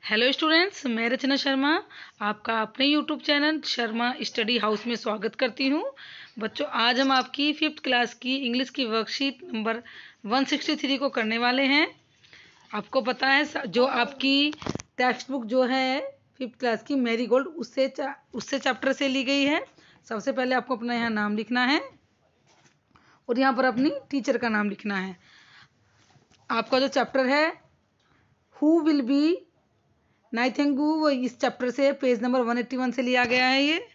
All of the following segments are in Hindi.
हेलो स्टूडेंट्स, मैं रचना शर्मा आपका अपने YouTube channel Sharma study house में स्वागत करती हूँ। बच्चों, आज हम आपकी 5th क्लास की इंग्लिश की वर्कशीट नंबर 163 को करने वाले हैं। आपको पता है जो आपकी टेक्स्ट बुक जो है 5th क्लास की मैरी गोल्ड उससे चैप्टर से ली गई है। सबसे पहले आपको अपना यहाँ नाम लिखना है और यहाँ पर अपनी टीचर का नाम लिखना है। आपका जो चैप्टर है हु विल बी नाइथेंगू, वो इस चैप्टर से पेज नंबर 181 से लिया गया है। ये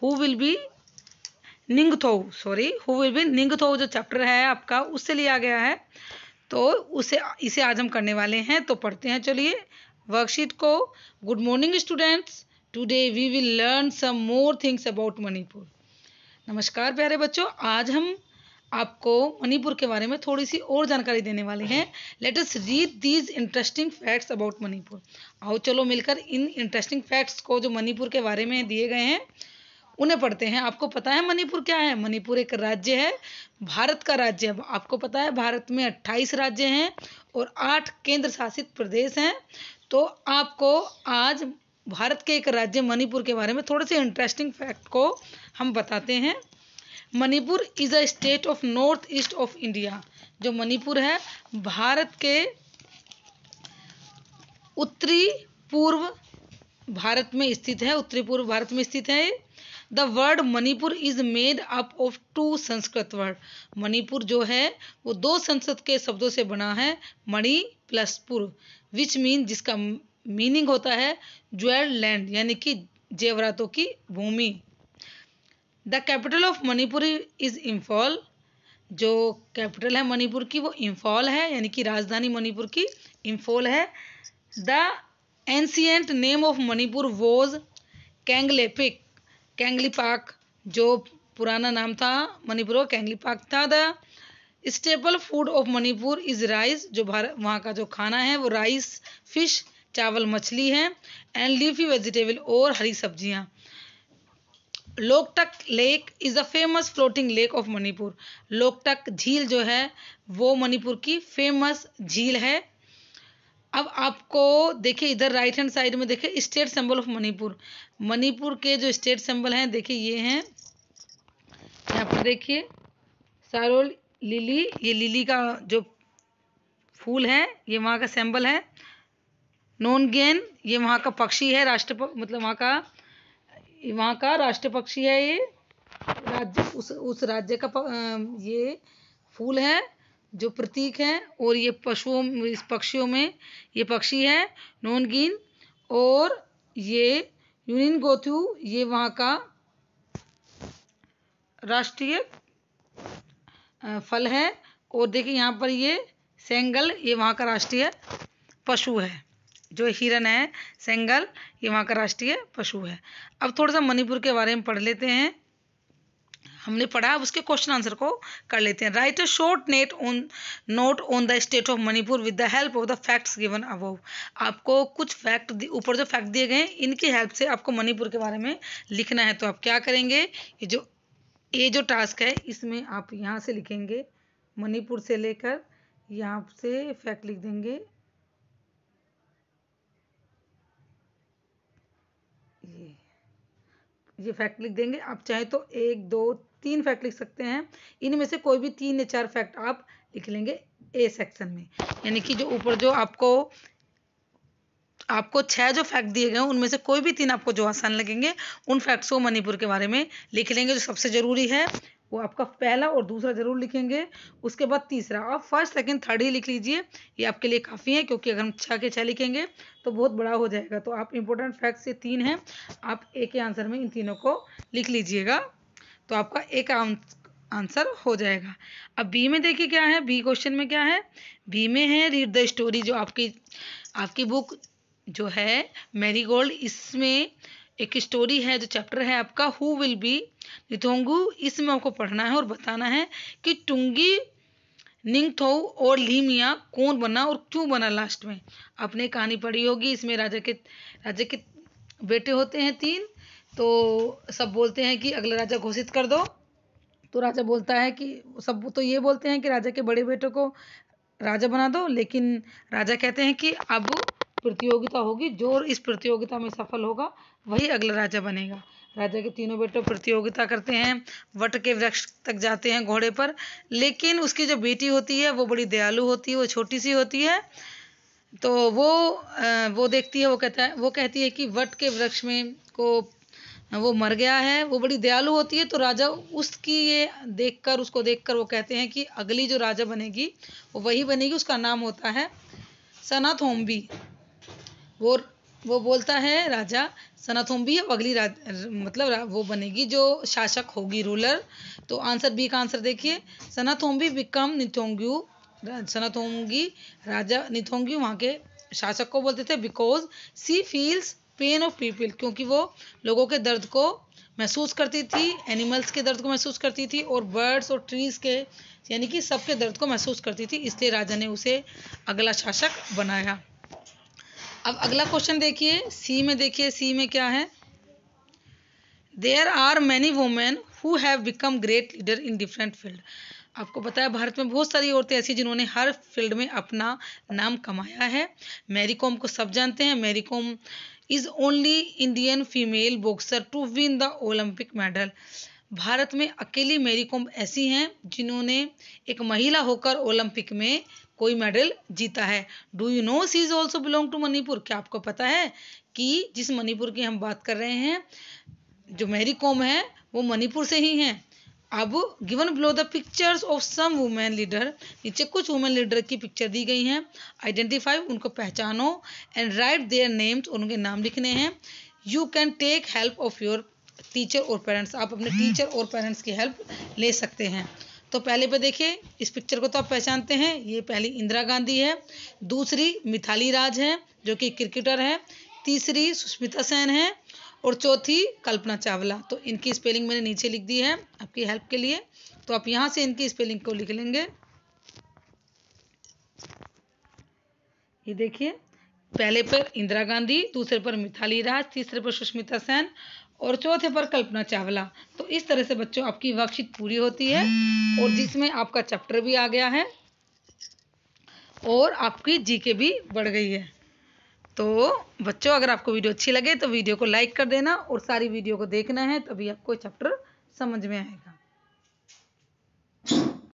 हु विल बी निंगथोउ जो चैप्टर है आपका उससे लिया गया है। तो इसे आज हम करने वाले हैं। तो पढ़ते हैं, चलिए वर्कशीट को। Good morning students, today we will learn some more things about Manipur. नमस्कार प्यारे बच्चों, आज हम आपको मणिपुर के बारे में थोड़ी सी और जानकारी देने वाले हैं। Let us read these interesting facts about Manipur. आओ चलो मिलकर इन इंटरेस्टिंग फैक्ट्स को जो मणिपुर के बारे में दिए गए हैं उन्हें पढ़ते हैं। आपको पता है मणिपुर क्या है? मणिपुर एक राज्य है, भारत का राज्य है। आपको पता है भारत में 28 राज्य हैं और 8 केंद्र शासित प्रदेश हैं। तो आपको आज भारत के एक राज्य मणिपुर के बारे में थोड़े से इंटरेस्टिंग फैक्ट को हम बताते हैं। Manipur is a state of north east of India. जो मणिपुर है भारत के उत्तरी पूर्व भारत में स्थित है, उत्तरी पूर्व भारत में स्थित है। The word Manipur is made up of 2 Sanskrit word. Manipur जो है वो 2 संस्कृत के शब्दों से बना है, मणि प्लस पुर, विच मीन जिसका मीनिंग होता है ज्वेल्ड लैंड, यानी कि जेवरातों की भूमि। The capital of Manipur is Imphal. जो कैपिटल है मणिपुर की वो इम्फॉल है, यानी कि राजधानी मणिपुर की इम्फॉल है। The ancient name of Manipur was Kangleipak, Kangleipak. जो पुराना नाम था मणिपुर का कैंगलीपाक था। The staple food of Manipur is rice. जो वहाँ का जो खाना है वो राइस, फिश, चावल, मछली है, एंड लीफी वेजिटेबल और हरी सब्जियाँ। Loktak lake is the famous floating lake of Manipur. Loktak झील जो है वो मणिपुर की फेमस झील है। अब आपको देखिए इधर राइट हैंड साइड में देखिए state symbol of Manipur. Manipur के जो स्टेट सिंबल हैं देखिए ये हैं, यहाँ पर देखिए सारोल लिली, ये लिली का जो फूल है ये वहाँ का सिंबल है। नोनगेन ये वहाँ का पक्षी है, मतलब वहाँ का राष्ट्र पक्षी है। ये राज्य उस राज्य का ये फूल है जो प्रतीक है। और ये इस पक्षियों में ये पक्षी है नोनगिन। और ये यूनिन गोथू ये वहाँ का राष्ट्रीय फल है। और देखिए यहाँ पर ये सेंगल ये वहाँ का राष्ट्रीय पशु है। जो हिरन है सेंगल ये वहाँ का राष्ट्रीय पशु है। अब थोड़ा सा मणिपुर के बारे में पढ़ लेते हैं। हमने पढ़ा, उसके क्वेश्चन आंसर को कर लेते हैं। Right a short note on the state of Manipur with the help of the facts given above. आपको कुछ फैक्ट ऊपर जो फैक्ट दिए गए हैं इनकी हेल्प से आपको मणिपुर के बारे में लिखना है। तो आप क्या करेंगे, ये जो टास्क है इसमें आप यहाँ से लिखेंगे, मणिपुर से लेकर यहाँ से फैक्ट लिख देंगे। ये फैक्ट लिख देंगे। आप चाहे तो 1 2 3 फैक्ट लिख सकते हैं। इनमें से कोई भी 3 या 4 फैक्ट आप लिख लेंगे ए सेक्शन में। यानी कि जो ऊपर जो आपको 6 जो फैक्ट दिए गए हैं उनमें से कोई भी 3 आपको जो आसान लगेंगे उन फैक्ट्स को मणिपुर के बारे में लिख लेंगे। जो सबसे ज़रूरी है वो आपका पहला और दूसरा जरूर लिखेंगे। उसके बाद तीसरा आप फर्स्ट सेकंड थर्ड ही लिख लीजिए, ये आपके लिए काफ़ी है। क्योंकि अगर हम 6 के 6 लिखेंगे तो बहुत बड़ा हो जाएगा। तो आप इंपॉर्टेंट फैक्ट से 3 हैं, आप एक के आंसर में इन तीनों को लिख लीजिएगा तो आपका एक आंसर हो जाएगा। अब बी में देखिए क्या है, बी क्वेश्चन में क्या है। बी में है रीड द स्टोरी। जो आपकी बुक जो है मैरी गोल्ड, इसमें एक स्टोरी है, जो चैप्टर है आपका हु विल बी निथोंगू। इसमें आपको पढ़ना है और बताना है कि टुंगी निंगथोउ और लीमिया कौन बना और क्यों बना। लास्ट में आपने कहानी पढ़ी होगी, इसमें राजा के बेटे होते हैं 3। तो सब बोलते हैं कि अगला राजा घोषित कर दो। तो राजा बोलता है कि सब तो ये बोलते हैं कि राजा के बड़े बेटे को राजा बना दो, लेकिन राजा कहते हैं कि अब प्रतियोगिता होगी, जो इस प्रतियोगिता में सफल होगा वही अगला राजा बनेगा। राजा के तीनों बेटे प्रतियोगिता करते हैं, वट के वृक्ष तक जाते हैं घोड़े पर, लेकिन उसकी जो बेटी होती है वो बड़ी दयालु होती है, वो छोटी सी होती है। तो वो देखती है, वो कहती है कि वट के वृक्ष में को वो मर गया है। वो बड़ी दयालु होती है, तो राजा उसको देखकर वो कहते हैं कि अगली जो राजा बनेगी वो वही बनेगी, उसका नाम होता है सनाथोम्बी। वो बोलता है राजा सनाथोम्बी अगली मतलब वो बनेगी जो शासक होगी, रूलर। तो आंसर बी का आंसर देखिए, सनाथोम्बी बिकम निथोंग्यू। सनाथोंगी राजा निथोंग्यू वहाँ के शासक को बोलते थे, because she feels pain of people, क्योंकि वो लोगों के दर्द को महसूस करती थी, एनिमल्स के दर्द को महसूस करती थी, और बर्ड्स और ट्रीज के, यानी कि सबके दर्द को महसूस करती थी, इसलिए राजा ने उसे अगला शासक बनाया। अब अगला क्वेश्चन देखिए, सी में देखिए, सी में क्या है, there are many women who have become great leader in different field. आपको पता है भारत में बहुत सारी औरतें ऐसी जिन्होंने हर फील्ड में अपना नाम कमाया है। मैरी कॉम को सब जानते हैं। Mary Kom is only Indian female boxer to win the Olympic medal. भारत में अकेली मैरी कॉम ऐसी हैं जिन्होंने एक महिला होकर ओलंपिक में कोई मेडल जीता है। Do you know she is also belong to Manipur. क्या आपको पता है कि जिस मणिपुर की हम बात कर रहे हैं, जो मैरी कॉम है वो मणिपुर से ही हैं। अब given below the pictures of some women leader, नीचे कुछ वुमेन लीडर की पिक्चर दी गई हैं। आइडेंटिफाई, उनको पहचानो, एंड राइट देयर नेम्स, उनके नाम लिखने हैं। You can take help of your teacher और पेरेंट्स, आप अपने टीचर और पेरेंट्स की हेल्प ले सकते हैं। तो पहले पे देखिए, इस पिक्चर को तो आप पहचानते हैं, ये पहली इंदिरा गांधी है, दूसरी मिताली राज है जो कि क्रिकेटर है, तीसरी सुष्मिता सेन है, और चौथी कल्पना चावला। तो इनकी स्पेलिंग मैंने नीचे लिख दी है आपकी हेल्प के लिए, तो आप यहाँ से इनकी स्पेलिंग को लिख लेंगे। ये देखिए, पहले पर इंदिरा गांधी, दूसरे पर मिताली राज, तीसरे पर सुष्मिता सेन, और चौथे पर कल्पना चावला। तो इस तरह से बच्चों आपकी वर्कशीट पूरी होती है, और जिसमें आपका चैप्टर भी आ गया है और आपकी जीके भी बढ़ गई है। तो बच्चों, अगर आपको वीडियो अच्छी लगे तो वीडियो को लाइक कर देना, और सारी वीडियो को देखना है, तभी आपको चैप्टर समझ में आएगा।